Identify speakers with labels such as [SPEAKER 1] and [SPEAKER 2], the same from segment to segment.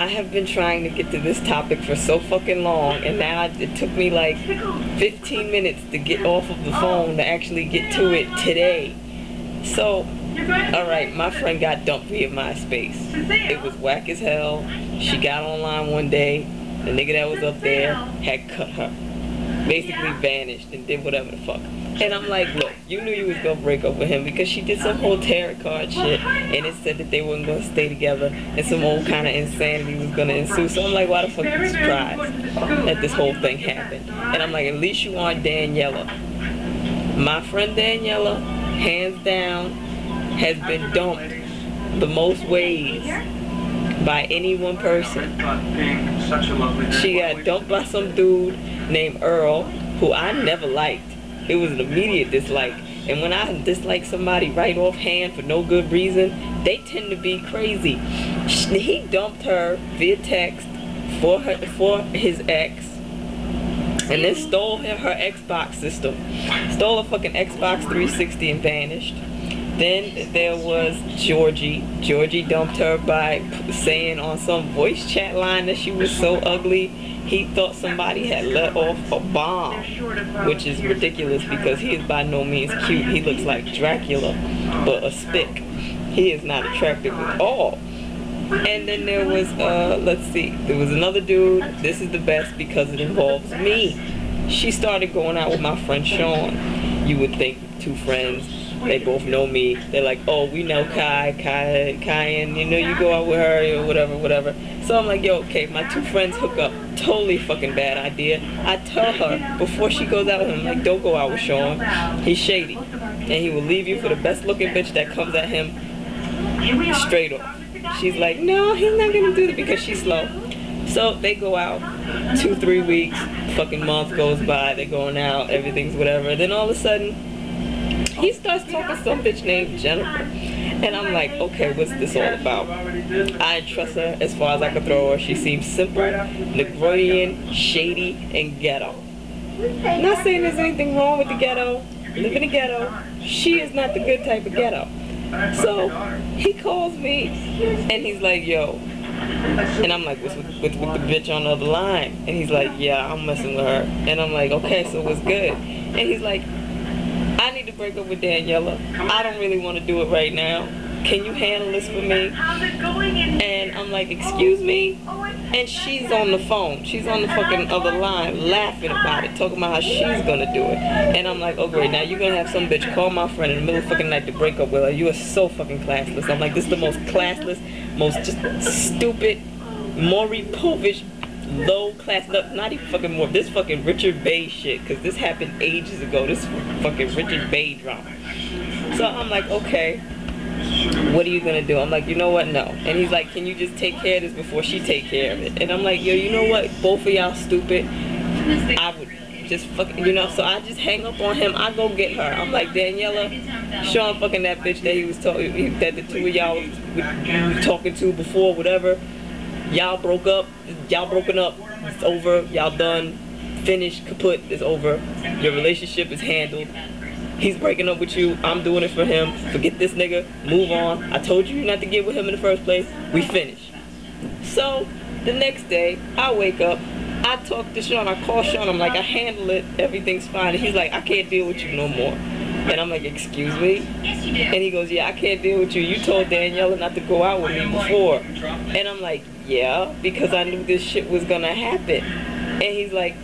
[SPEAKER 1] I have been trying to get to this topic for so fucking long, and now it took me like 15 minutes to get off of the phone to actually get to it today. So, alright, my friend got dumped via Myspace. It was whack as hell. She got online one day, the nigga that was up there had cut her. Basically vanished and did whatever the fuck. And I'm like, look, you knew you was gonna break up with him because she did some whole tarot card shit, and it said that they weren't gonna stay together, and some old kind of insanity was gonna ensue. So I'm like, why the fuck are you surprised that this whole thing happened? And I'm like, at least you aren't Daniela. My friend Daniela, hands down, has been dumped the most ways by any one person. She got dumped by some dude named Earl, who I never liked. It was an immediate dislike. And when I dislike somebody right offhand for no good reason, they tend to be crazy. He dumped her via text for his ex, and then stole her Xbox system. Stole a fucking Xbox 360 and vanished. Then there was Georgie. Georgie dumped her by saying on some voice chat line that she was so ugly he thought somebody had let off a bomb, which is ridiculous because he is by no means cute. He looks like Dracula, but a spick. He is not attractive at all. And then there was, let's see, there was another dude. This is the best because it involves me. She started going out with my friend Sean. You would think two friends, they both know me. They're like, oh, we know Kyan, you know, you go out with her or whatever. So I'm like, yo, okay, my two friends hook up. Totally fucking bad idea. I tell her before she goes out with him, like, don't go out with Sean. He's shady. And he will leave you for the best looking bitch that comes at him straight off. She's like, no, he's not gonna do it because she's slow. So they go out 2-3 weeks, fucking month goes by, they're going out, everything's whatever. Then all of a sudden, he starts talking to some bitch named Jennifer. And I'm like, okay, what's this all about? I trust her as far as I can throw her. She seems simple, Negroidian, shady, and ghetto. Not saying there's anything wrong with the ghetto. Live in the ghetto. She is not the good type of ghetto. So he calls me and he's like, yo. And I'm like, what's with the bitch on the other line? And he's like, yeah, I'm messing with her. And I'm like, okay, so what's good? And he's like, I need to break up with Daniela. I don't really want to do it right now. Can you handle this for me? And I'm like, excuse me? And she's on the phone. She's on the fucking other line laughing about it, talking about how she's gonna do it. And I'm like, oh great, now you're gonna have some bitch call my friend in the middle of the fucking night to break up with her. You are so fucking classless. I'm like, this is the most classless, most just stupid, Maury Povich, low class, not even fucking more, this fucking Richard Bay shit, because this happened ages ago, this fucking Richard Bay drama. So I'm like, okay, what are you gonna do? I'm like, you know what, no. And he's like, can you just take care of this before she take care of it? And I'm like, yo, you know what, both of y'all stupid. I would just fucking, you know, so I just hang up on him. I go get her. I'm like, Daniela, Sean fucking that bitch that he was talking, that the two of y'all were talking to before, whatever. Y'all broke up. Y'all broken up. It's over. Y'all done. Finished. Kaput. It's over. Your relationship is handled. He's breaking up with you. I'm doing it for him. Forget this nigga. Move on. I told you not to get with him in the first place. We finished. So the next day, I wake up. I talk to Sean. I call Sean. I'm like, I handle it. Everything's fine. And he's like, I can't deal with you no more. And I'm like, excuse me? And he goes, yeah, I can't deal with you. You told Daniela not to go out with me before. And I'm like, yeah, because I knew this shit was gonna happen. And he's like,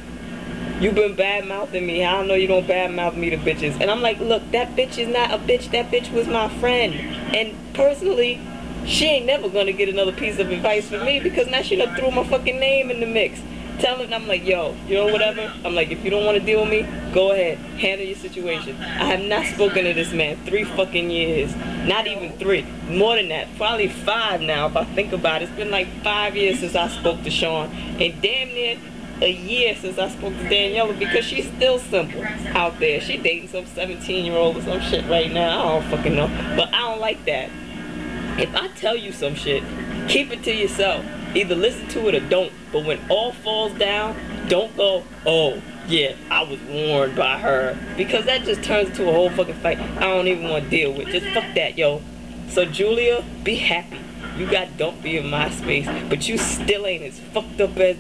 [SPEAKER 1] you've been bad-mouthing me. I don't know you don't bad-mouth me to bitches. And I'm like, look, that bitch is not a bitch. That bitch was my friend. And personally, she ain't never gonna get another piece of advice from me because now she done threw my fucking name in the mix. Tell him, I'm like, yo, you know, whatever. I'm like, if you don't want to deal with me, go ahead, handle your situation. I have not spoken to this man 3 fucking years. Not even 3. More than that. Probably 5 now if I think about it. It's been like 5 years since I spoke to Sean. And damn near a year since I spoke to Daniela because she's still simple out there. She dating some 17-year-old or some shit right now. I don't fucking know. But I don't like that. If I tell you some shit, keep it to yourself. Either listen to it or don't. But when all falls down, don't go, oh, yeah, I was warned by her. Because that just turns into a whole fucking fight I don't even want to deal with. Just fuck that, yo. So, Julia, be happy. You got dumped via MySpace, but you still ain't as fucked up as